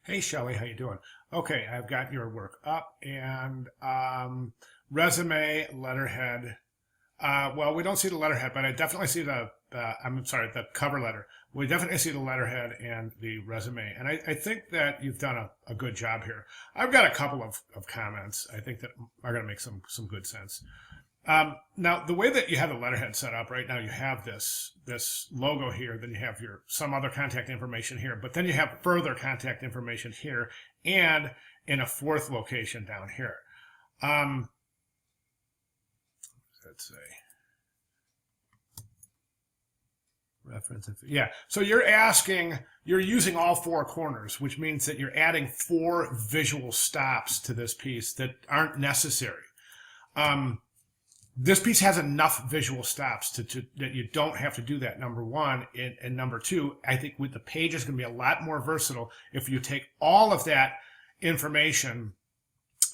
Hey Shelly, how you doing? Okay, I've got your work up and resume, letterhead. Well, we don't see the letterhead, but I definitely see I'm sorry, the cover letter. We definitely see the letterhead and the resume, and I think that you've done a good job here. I've got a couple of comments I think that are going to make some good sense. Now, the way that you have the letterhead set up right now, you have this logo here, then you have your some other contact information here, but then you have further contact information here, and in a fourth location down here. Um, let's say reference. Yeah. So you're using all four corners, which means that you're adding four visual stops to this piece that aren't necessary. This piece has enough visual stops that you don't have to do that, number one. And number two, I think with the page is going to be a lot more versatile if you take all of that information,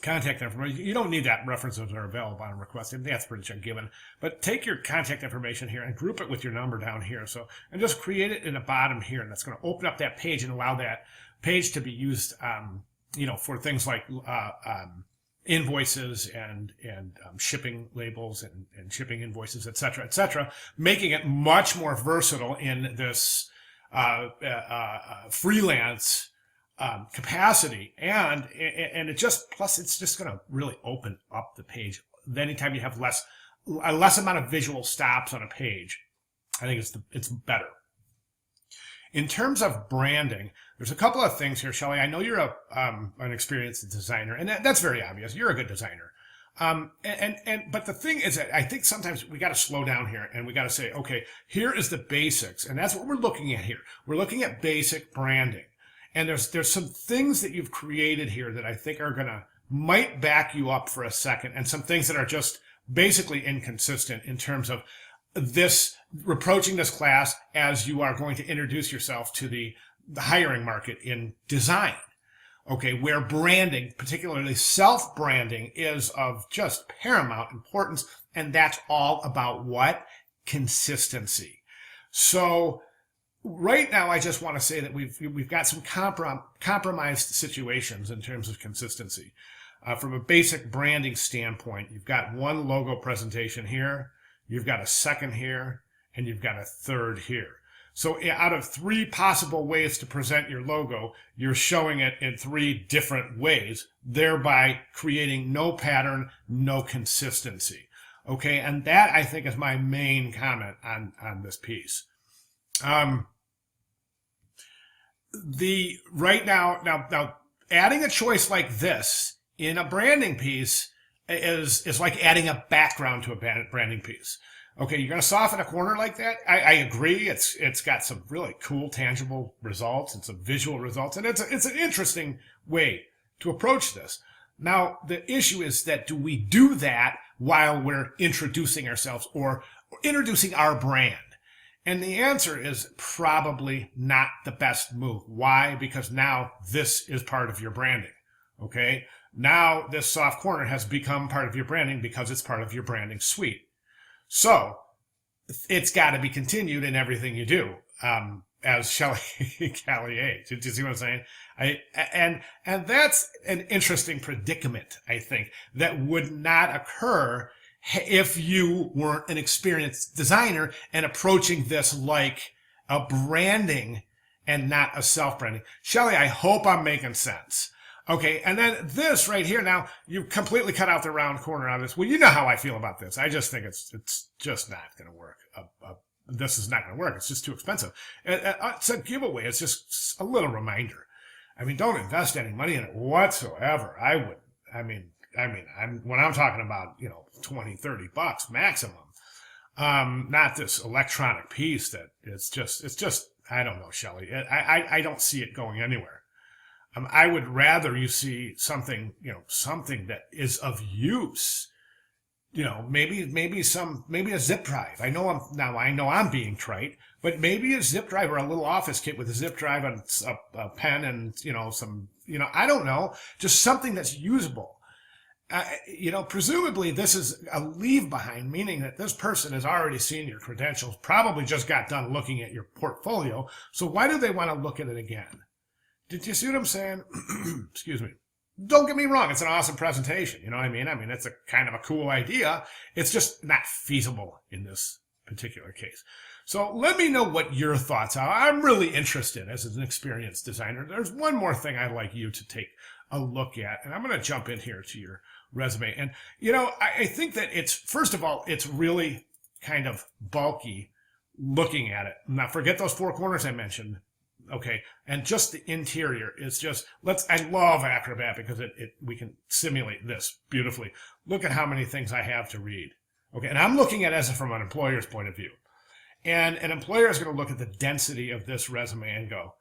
contact information. You don't need that references are available on request. That's pretty much a given. But take your contact information here and group it with your number down here. So, and just create it in the bottom here. And that's going to open up that page and allow that page to be used, for things like, invoices and shipping labels and shipping invoices, et cetera, making it much more versatile in this freelance capacity, and it just plus it's just going to really open up the page. Anytime you have a less amount of visual stops on a page, I think it's better. In terms of branding, there's a couple of things here, Shelley. I know you're an experienced designer, and that's very obvious. You're a good designer. But the thing is that I think sometimes we got to slow down here and we got to say, okay, here is the basics, and that's what we're looking at here. We're looking at basic branding, and there's some things that you've created here that I think might back you up for a second, and some things that are just basically inconsistent in terms of approaching this class as you are going to introduce yourself to the hiring market in design. Okay, where branding, particularly self-branding, is of just paramount importance, and that's all about what? Consistency. So right now, I just want to say that we've got some compromised situations in terms of consistency. From a basic branding standpoint, you've got one logo presentation here, you've got a second here, and you've got a third here. So out of three possible ways to present your logo, you're showing it in three different ways, thereby creating no pattern, no consistency. Okay, and that I think is my main comment on this piece. Now adding a choice like this in a branding piece is like adding a background to a branding piece. Okay, you're going to soften a corner like that. I agree. It's got some really cool, tangible results and some visual results, and it's an interesting way to approach this. Now, the issue is that do we do that while we're introducing ourselves or introducing our brand? And the answer is probably not the best move. Why? Because now this is part of your branding. Okay, now this soft corner has become part of your branding because it's part of your branding suite. So it's got to be continued in everything you do, as Shelley Callier. Do you see what I'm saying? And that's an interesting predicament, I think, that would not occur if you weren't an experienced designer and approaching this like a branding and not a self-branding. Shelley, I hope I'm making sense. Okay, and then this right here, now, you completely cut out the round corner on this. Well, you know how I feel about this. I just think it's just not going to work. This is not going to work. It's just too expensive. It's a giveaway. It's just a little reminder. I mean, don't invest any money in it whatsoever. When I'm talking about, $20-30 maximum, not this electronic piece that it's just, I don't know, Shelley. I don't see it going anywhere. I would rather you see something that is of use. Maybe a zip drive. I know I'm being trite, but maybe a zip drive or a little office kit with a zip drive and a pen and, I don't know, just something that's usable. Presumably this is a leave behind, meaning that this person has already seen your credentials, probably just got done looking at your portfolio. So why do they want to look at it again? Did you see what I'm saying? Excuse me. Don't get me wrong, it's an awesome presentation. You know what I mean? I mean, it's a kind of a cool idea. It's just not feasible in this particular case. So let me know what your thoughts are. I'm really interested as an experienced designer. There's one more thing I'd like you to take a look at, and I'm going to jump in here to your resume. And, you know, I think that it's, first of all, it's really kind of bulky looking at it. Now, forget those four corners I mentioned. Okay, and just the interior is just, I love Acrobat because we can simulate this beautifully. Look at how many things I have to read. Okay, and I'm looking at it as from an employer's point of view. And an employer is going to look at the density of this resume and go,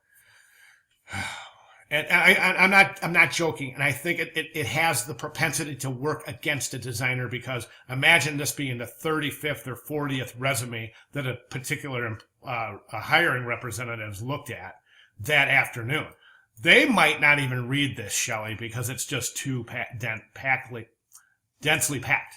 and I'm not joking. And I think it has the propensity to work against a designer, because imagine this being the 35th or 40th resume that a particular hiring representatives looked at that afternoon. They might not even read this, Shelley, because it's just too densely packed.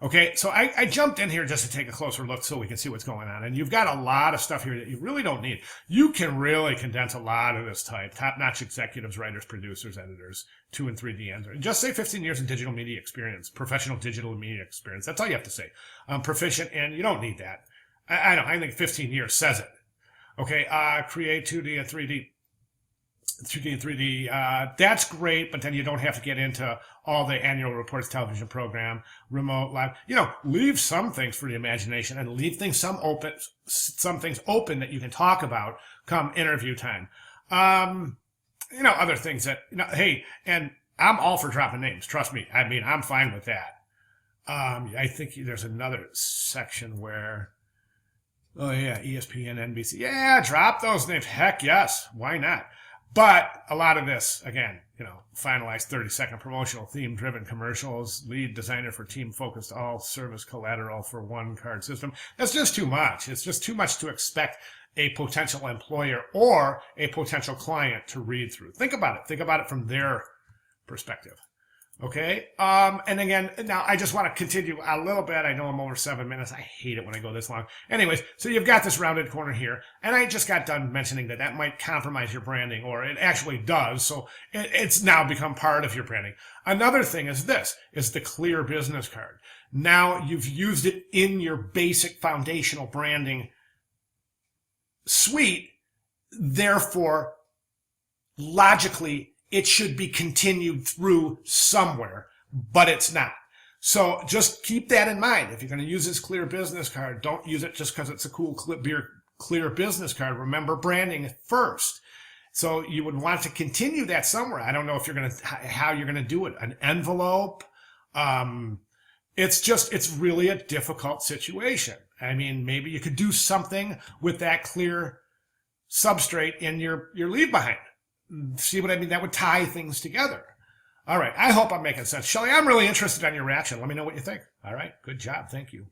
Okay, so I jumped in here just to take a closer look so we can see what's going on. And you've got a lot of stuff here that you really don't need. You can really condense a lot of this type. Top-notch executives, writers, producers, editors, 2 and 3D ends. Just say 15 years in digital media experience, professional digital media experience. That's all you have to say. Proficient, and you don't need that. I think 15 years says it. Okay, create 2D and 3D. 2D and 3D, that's great, but then you don't have to get into all the annual reports, television program, remote, live. You know, leave some things for the imagination and leave some things open that you can talk about come interview time. You know, other things that, you know, hey, and I'm all for dropping names. Trust me. I mean, I'm fine with that. I think there's another section where, oh yeah, ESPN, NBC. Yeah, drop those names. Heck yes. Why not? But a lot of this, again, you know, finalized 30-second promotional theme-driven commercials, lead designer for team-focused all-service collateral for one card system. That's just too much. It's just too much to expect a potential employer or a potential client to read through. Think about it. Think about it from their perspective. Okay. And again, now I just want to continue a little bit. I know I'm over 7 minutes. I hate it when I go this long. Anyways, so you've got this rounded corner here, and I just got done mentioning that might compromise your branding, or it actually does. So it's now become part of your branding. Another thing is this, is the clear business card. Now you've used it in your basic foundational branding suite. Therefore, logically, it should be continued through somewhere, but it's not. So just keep that in mind. If you're going to use this clear business card, don't use it just because it's a cool clear business card. Remember branding first. So you would want to continue that somewhere. I don't know if how you're going to do it. An envelope. It's really a difficult situation. I mean, maybe you could do something with that clear substrate in your leave behind. See what I mean? That would tie things together. All right. I hope I'm making sense. Shelley, I'm really interested on your reaction. Let me know what you think. All right. Good job. Thank you.